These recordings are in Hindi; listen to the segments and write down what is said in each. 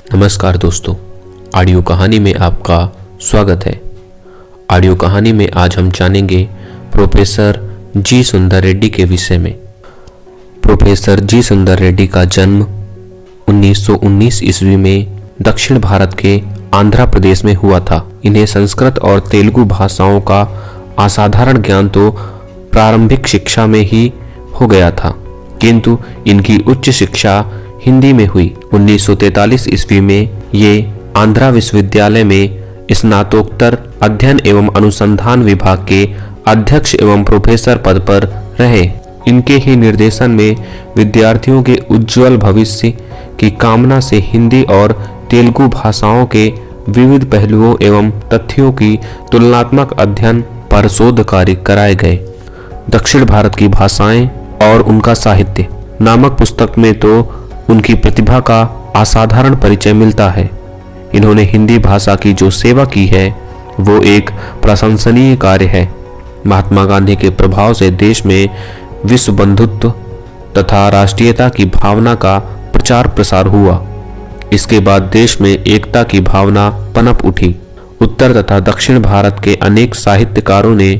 नमस्कार दोस्तों, ऑडियो कहानी में आपका स्वागत है। ऑडियो कहानी में आज हम जानेंगे प्रोफेसर जी सुंदर रेड्डी के विषय में। प्रोफेसर जी सुंदर रेड्डी का जन्म 1919 ईस्वी में दक्षिण भारत के आंध्र प्रदेश में हुआ था। इन्हें संस्कृत और तेलुगु भाषाओं का असाधारण ज्ञान तो प्रारंभिक शिक्षा में ही हो गया था, किंतु इनकी उच्च शिक्षा हिंदी में हुई। 1943 ईस्वी में ये आंध्रा विश्वविद्यालय में स्नातकोत्तर अध्ययन एवं अनुसंधान विभाग के अध्यक्ष एवं प्रोफेसर पद पर रहे। इनके ही निर्देशन में विद्यार्थियों के उज्जवल भविष्य की कामना से हिंदी और तेलुगु भाषाओं के विविध पहलुओं एवं तथ्यों की तुलनात्मक अध्ययन पर शोध कार्य कराए गए। दक्षिण भारत की भाषाएं और उनका साहित्य नामक पुस्तक में तो उनकी प्रतिभा का असाधारण परिचय मिलता है। इन्होंने हिंदी भाषा की जो सेवा की है वो एक प्रशंसनीय कार्य है। महात्मा गांधी के प्रभाव से देश में विश्व बंधुत्व तथा राष्ट्रीयता की भावना का प्रचार प्रसार हुआ। इसके बाद देश में एकता की भावना पनप उठी। उत्तर तथा दक्षिण भारत के अनेक साहित्यकारों ने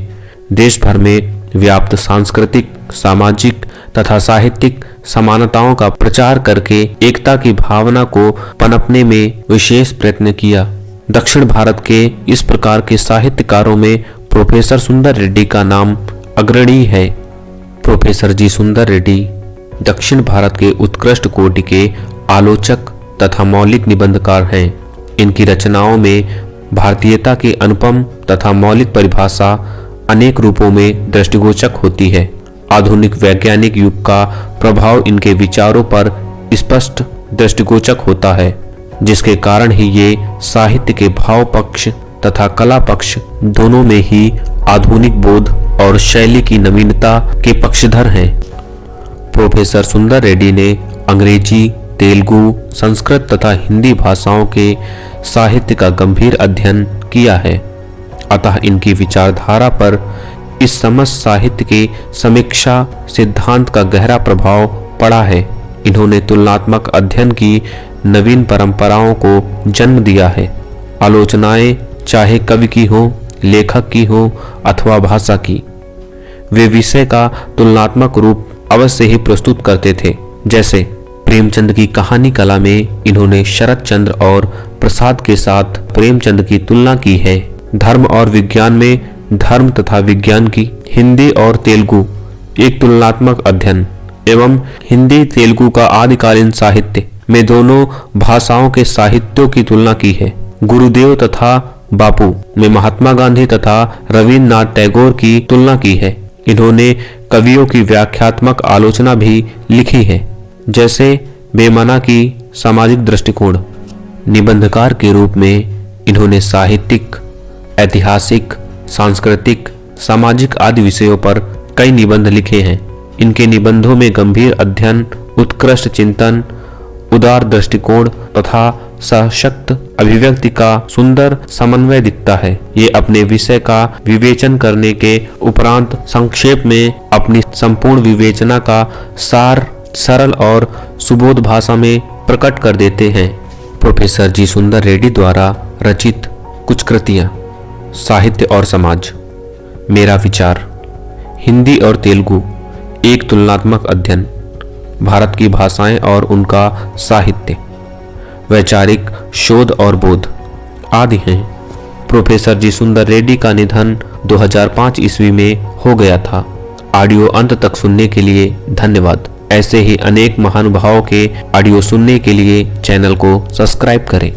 देश भर में व्याप्त सांस्कृतिक, सामाजिक तथा साहित्यिक समानताओं का प्रचार करके एकता की भावना को पनपने में विशेष प्रयत्न किया। दक्षिण भारत के इस प्रकार के साहित्यकारों में प्रोफेसर सुंदर रेड्डी का नाम अग्रणी है। प्रोफेसर जी सुंदर रेड्डी दक्षिण भारत के उत्कृष्ट कोटि के आलोचक तथा मौलिक निबंधकार हैं। इनकी रचनाओं में भारतीयता की अनुपम तथा मौलिक परिभाषा अनेक रूपों में दृष्टिगोचर होती है। आधुनिक वैज्ञानिक युग का प्रभाव इनके विचारों पर स्पष्ट दृष्टिगोचर होता है, जिसके कारण ही ये साहित्य के भाव पक्ष तथा कला पक्ष दोनों में ही आधुनिक बोध और शैली की नवीनता के पक्षधर हैं। प्रोफेसर सुंदर रेड्डी ने अंग्रेजी, तेलुगु, संस्कृत तथा हिंदी भाषाओं के साहित्य का गंभीर अध्ययन किया है। अतः इनकी विचारधारा पर इस समस्त साहित्य के समीक्षा सिद्धांत का गहरा प्रभाव पड़ा है। इन्होंने तुलनात्मक अध्ययन की नवीन परंपराओं को जन्म दिया है। आलोचनाएं चाहे कवि की हो, लेखक की हो अथवा भाषा की, वे विषय का तुलनात्मक रूप अवश्य ही प्रस्तुत करते थे। जैसे प्रेमचंद की कहानी कला में इन्होंने शरत चंद्र और प्रसाद के साथ प्रेमचंद की तुलना की है। धर्म और विज्ञान में धर्म तथा विज्ञान की, हिंदी और तेलुगु एक तुलनात्मक अध्ययन एवं हिंदी तेलुगु का आदिकालीन साहित्य में दोनों भाषाओं के साहित्यों की तुलना की है। गुरुदेव तथा बापू में महात्मा गांधी तथा रविन्द्रनाथ टैगोर की तुलना की है। इन्होंने कवियों की व्याख्यात्मक आलोचना भी लिखी है, जैसे बेमना की सामाजिक दृष्टिकोण। निबंधकार के रूप में इन्होंने साहित्यिक, ऐतिहासिक, सांस्कृतिक, सामाजिक आदि विषयों पर कई निबंध लिखे हैं। इनके निबंधों में गंभीर अध्ययन, उत्कृष्ट चिंतन, उदार दृष्टिकोण तथा सशक्त अभिव्यक्ति का सुंदर समन्वय दिखता है। ये अपने विषय का विवेचन करने के उपरांत संक्षेप में अपनी संपूर्ण विवेचना का सार सरल और सुबोध भाषा में प्रकट कर देते हैं। प्रोफेसर जी सुंदर रेड्डी द्वारा रचित कुछ कृतियां। साहित्य और समाज, मेरा विचार, हिंदी और तेलुगु एक तुलनात्मक अध्ययन, भारत की भाषाएं और उनका साहित्य, वैचारिक शोध और बोध आदि हैं। प्रोफेसर जी सुंदर रेड्डी का निधन 2005 ईस्वी में हो गया था। ऑडियो अंत तक सुनने के लिए धन्यवाद। ऐसे ही अनेक महानुभावों के ऑडियो सुनने के लिए चैनल को सब्सक्राइब करें।